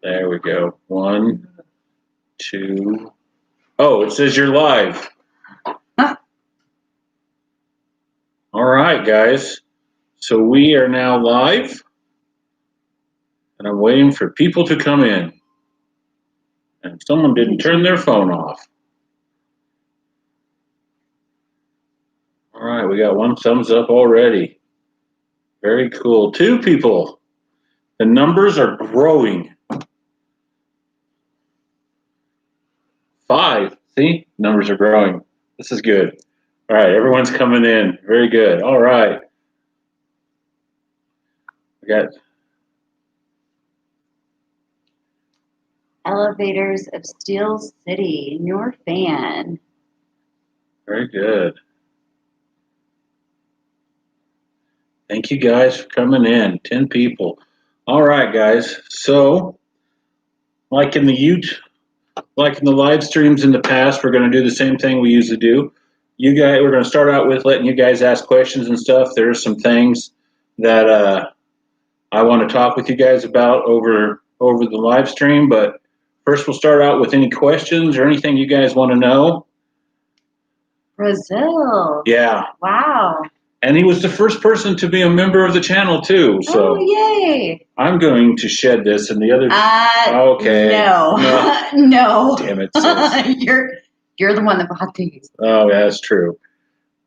There we go. 1, 2. Oh, it says you're live. Huh. All right, guys. So we are now live, and I'm waiting for people to come in. And someone didn't turn their phone off. All right, we got 1 thumbs up already. Very cool. 2 people. The numbers are growing. 5. See? Numbers are growing. This is good. All right, everyone's coming in. Very good. All right. We got Elevators of Steel City, your fan. very good. Thank you guys for coming in. 10 people. All right, guys. So, like in the live streams in the past, we're going to do the same thing we usually do. You guys, we're going to start out with letting you guys ask questions and stuff. There are some things that I want to talk with you guys about over the live stream, but first we'll start out with any questions or anything you guys want to know. Brazil. Yeah. Wow. And he was the first person to be a member of the channel too. So yay. I'm going to shed this and the other. Okay. No. No. Damn it. Sis. You're the one that bought these. Oh, that's true.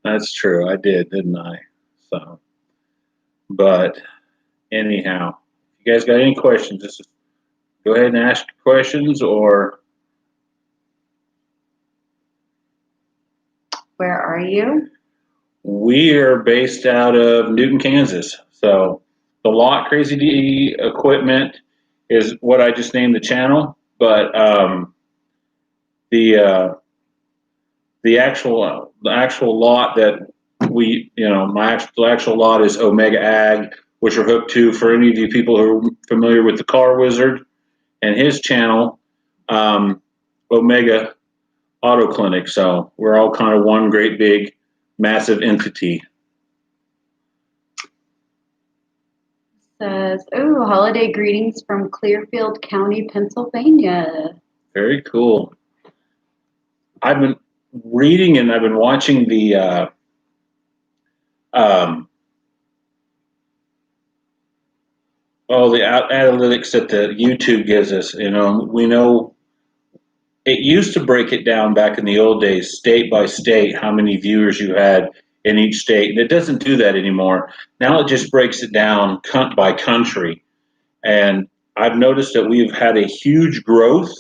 That's true. I did, didn't I? So, but anyhow, if you guys got any questions, just go ahead and ask questions or. Where are you? We are based out of Newton, Kansas. So the Lot Crazy D equipment is what I just named the channel, but the actual lot that my actual lot is Omega Ag, which we're hooked to for any of you people who are familiar with the Car Wizard, and his channel, Omega Auto Clinic. So we're all kind of one great big massive entity. Says, holiday greetings from Clearfield County, Pennsylvania. Very cool. I've been reading and I've been watching the analytics that the YouTube gives us. We know it used to break it down back in the old days, state by state, how many viewers you had in each state, and it doesn't do that anymore. Now it just breaks it down by country, and I've noticed that we've had a huge growth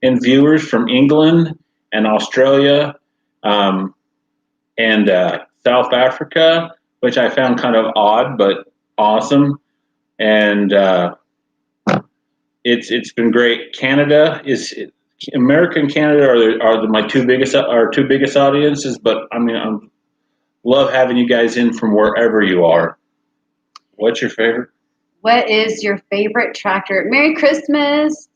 in viewers from England and Australia and South Africa, which I found kind of odd but awesome, and it's been great. America and Canada are my two biggest audiences, but I mean I love having you guys in from wherever you are. What's your favorite? What is your favorite tractor? Merry Christmas.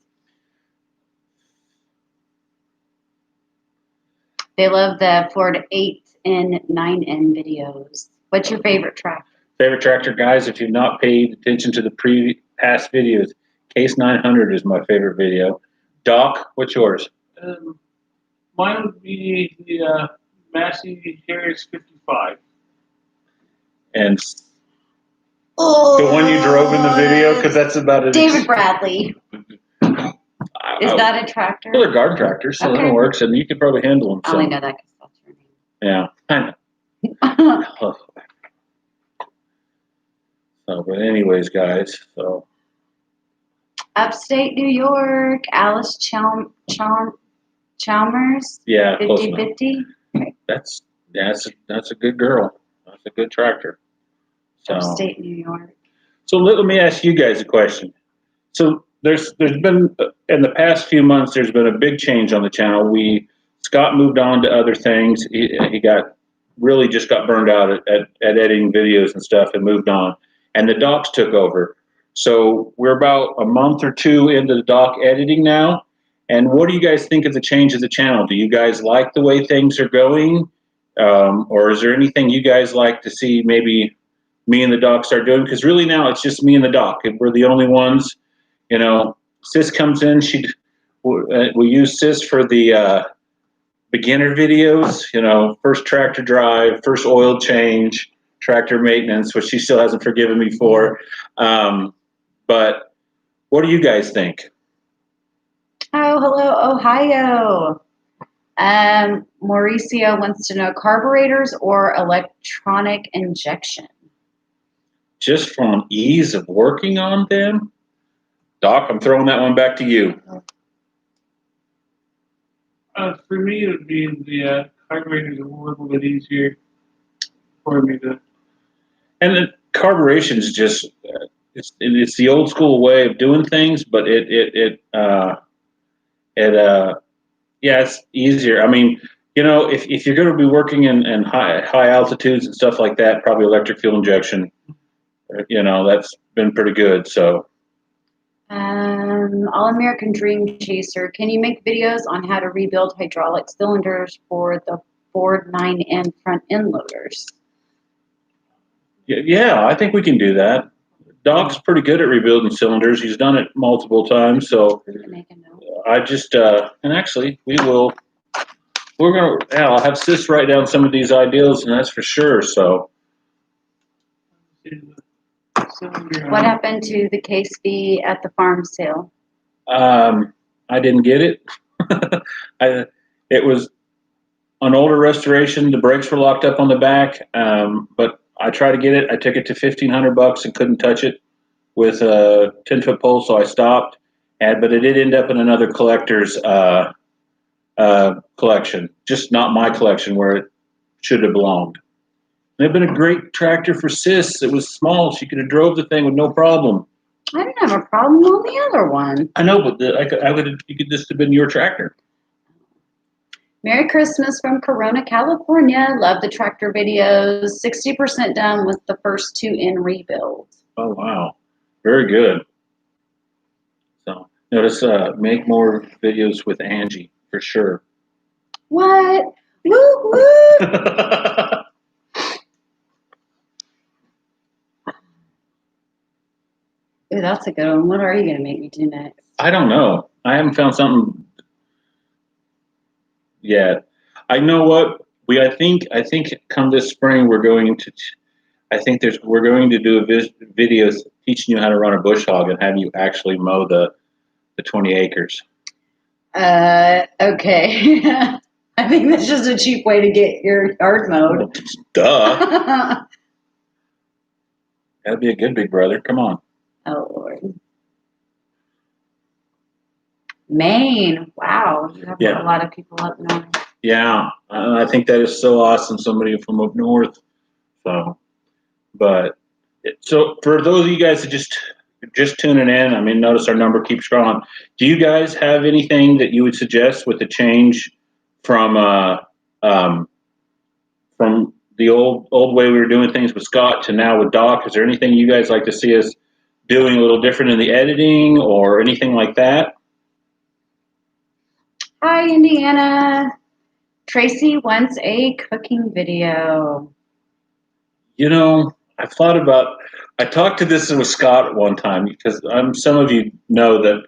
They love the Ford 8N, 9N videos. What's your favorite tractor? Favorite tractor, guys, if you've not paid attention to the past videos, Case 900 is my favorite video. Doc, what's yours? Mine would be the Massey Harris 55. And the one you drove in the video, because that's about it. David Bradley. Is that a tractor? Well, they're garden tractors, so okay. It works, and you can probably handle them. I only know that because that's your name. Yeah, I know. So, but anyways, guys, so. Upstate New York, Alice Chalmers. Yeah, 50/50. That's a good girl. That's a good tractor. So, Upstate New York. So let me ask you guys a question. So there's been in the past few months there's been a big change on the channel. Scott moved on to other things. He just got burned out at editing videos and stuff and moved on. And the docs took over. So we're about a month or two into the doc editing now. And what do you guys think of the change of the channel? Do you guys like the way things are going? Or is there anything you guys like to see maybe me and the doc start doing? Because really now it's just me and the doc. We're the only ones, Sis comes in. We use Sis for the beginner videos. You know, first tractor drive, first oil change, tractor maintenance, which she still hasn't forgiven me for. But what do you guys think? Oh, hello, Ohio. Mauricio wants to know carburetors or electronic injection. Just from ease of working on them? Doc, I'm throwing that one back to you. For me, it would be the carburetor is a little bit easier for me to. And the carburation is just it's the old school way of doing things, but yeah, it's easier. I mean, you know, if you're going to be working in high altitudes and stuff like that, probably electric fuel injection. You know, that's been pretty good. So. All American Dream Chaser. Can you make videos on how to rebuild hydraulic cylinders for the Ford 9N front end loaders? Yeah, I think we can do that. Doc's pretty good at rebuilding cylinders. He's done it multiple times. So I just and actually I'll have Sis write down some of these ideas, and that's for sure. So. What happened to the case fee at the farm sale? I didn't get it. It was an older restoration. The brakes were locked up on the back, but I tried to get it. I took it to $1,500 and couldn't touch it with a 10-foot pole, so I stopped. But it did end up in another collector's collection, just not my collection where it should have belonged. It'd been a great tractor for Sis. It was small. She could have drove the thing with no problem. I didn't have a problem on the other one. I know, but you could just have been your tractor. Merry Christmas from Corona, California. Love the tractor videos. 60% done with the first 2 in rebuild. Oh, wow. Very good. So notice make more videos with Angie for sure. What? Woo woo! Ooh, that's a good one. What are you going to make me do next? I don't know. I haven't found something yet. I know what I think come this spring we're going to do a video teaching you how to run a bush hog and have you actually mow the 20 acres. Okay. I think that's just a cheap way to get your yard mowed. Duh. That'd be a good big brother. Come on. Oh, Lord. Maine. Wow. You have a lot of people up north. Yeah. I think that is so awesome. Somebody from up north. So, so for those of you guys that just tuning in, I mean, notice our number keeps growing. Do you guys have anything that you would suggest with the change from the old way we were doing things with Scott to now with Doc? Is there anything you guys like to see us doing a little different in the editing or anything like that? Hi, Indiana. Tracy wants a cooking video. You know, I talked to this with Scott at one time because some of you know that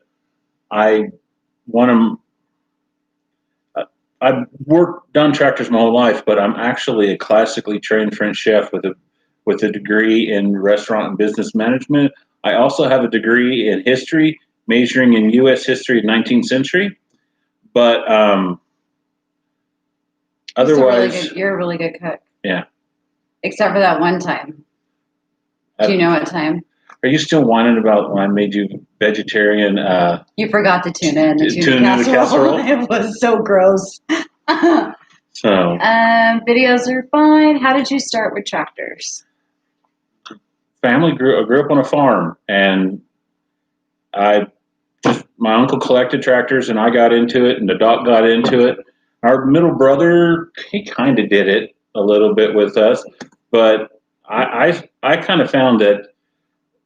I've done tractors my whole life, but I'm actually a classically trained French chef with a degree in restaurant and business management. I also have a degree in history, majoring in U.S. history and 19th century. But otherwise, you're a really good cook. Yeah. Except for that one time. Do you know what time? Are you still whining about when I made you vegetarian? You forgot the tuna in the tuna casserole. It was so gross. So videos are fine. How did you start with tractors? Family grew up on a farm, and my uncle collected tractors, and I got into it, and the Doc got into it. Our middle brother, he kind of did it a little bit with us, but I kind of found that.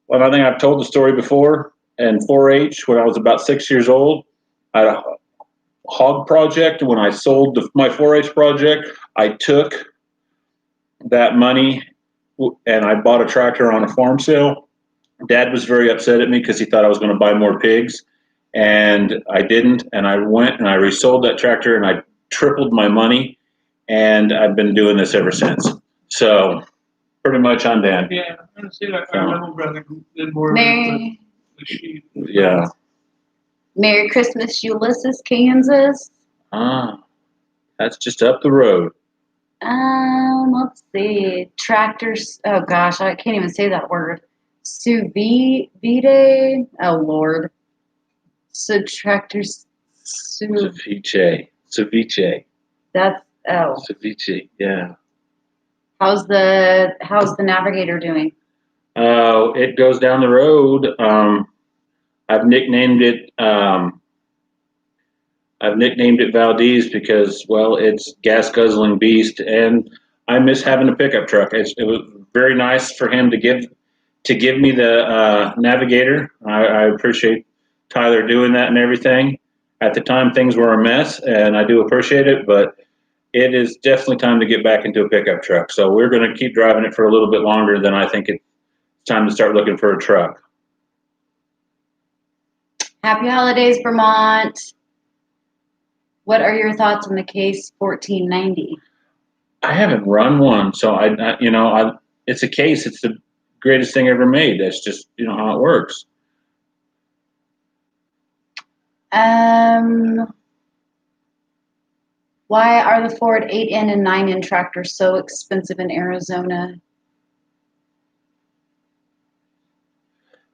Well, I think I've told the story before. In 4-H, when I was about 6 years old, I had a hog project. And when I sold my 4-H project, I took that money and I bought a tractor on a farm sale. Dad was very upset at me because he thought I was going to buy more pigs. and I didn't, and I went and I resold that tractor and I tripled my money, and I've been doing this ever since. So pretty much I'm Dan. Yeah, I see that. My little brother did more with Merry, the sheep. Yeah. Merry Christmas, Ulysses, Kansas. Ah, that's just up the road. Let's see. Tractors. Oh gosh, I can't even say that word. Vide. Oh Lord. So tractors. Ceviche. That's Ceviche. Yeah. How's the Navigator doing? It goes down the road. I've nicknamed it. I've nicknamed it Valdez because, well, it's gas guzzling beast, and I miss having a pickup truck. It was very nice for him to give me the Navigator. I appreciate Tyler doing that and everything. At the time, things were a mess, and I do appreciate it, but it is definitely time to get back into a pickup truck. So we're going to keep driving it for a little bit longer than I think it's time to start looking for a truck. Happy holidays, Vermont. What are your thoughts on the case 1490? I haven't run one, so it's a case. It's the greatest thing ever made. That's just how it works. Why are the Ford 8N and 9N tractors so expensive in Arizona?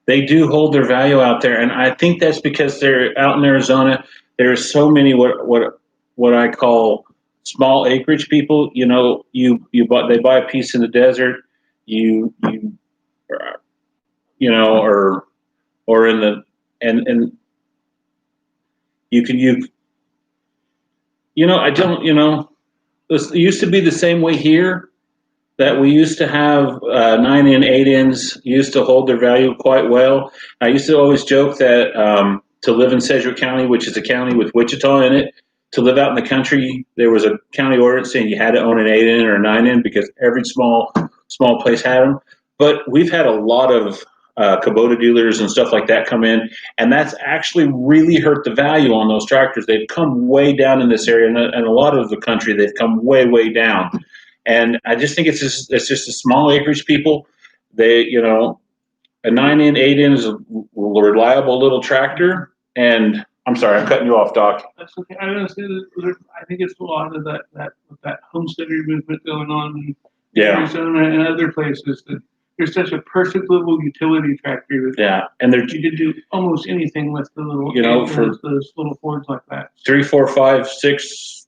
They do hold their value out there, and I think that's because they're out in Arizona. There are so many what I call small acreage people. They buy a piece in the desert. Or in the and you can I don't it used to be the same way here, that we used to have 9N, 8Ns used to hold their value quite well. I used to always joke that to live in Sedgwick County, which is a county with Wichita in it, to live out in the country, there was a county ordinance saying you had to own an 8N or a 9N because every small place had them. But we've had a lot of Kubota dealers and stuff like that come in, and that's actually really hurt the value on those tractors. They've come way down in this area, and a lot of the country, they've come way, way down. And I just think it's just a small acreage people. They, a 9N, 8N is a reliable little tractor. And I'm sorry, I'm cutting you off, Doc. That's okay. I was going to say that I think it's a lot of that homesteader movement going on in Arizona and other places. That there's such a perfect little utility tractor. And you could do almost anything with the little, for those little Fords like that. 3, 4, 5, 6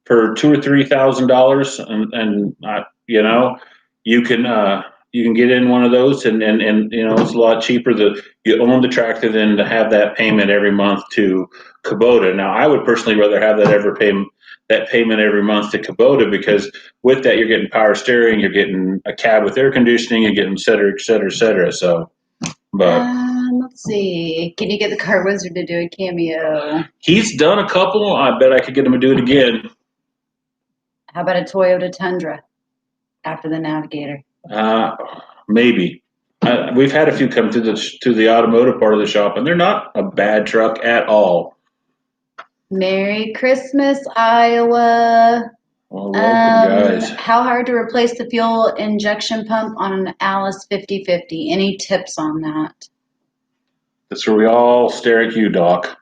for $2,000 or $3,000, and you can get in one of those, and it's a lot cheaper you own the tractor than to have that payment every month to Kubota. Now, I would personally rather have that payment every month to Kubota, because with that you're getting power steering, you're getting a cab with air conditioning, you're getting et cetera, et cetera, et cetera. So, but let's see. Can you get the Car Wizard to do a cameo? He's done a couple. I bet I could get him to do it again. How about a Toyota Tundra after the Navigator? Maybe. We've had a few come to the automotive part of the shop, and they're not a bad truck at all. Merry Christmas, Iowa. Well, welcome, guys. How hard to replace the fuel injection pump on an Alice 5050? Any tips on that? That's where we all stare at you, Doc.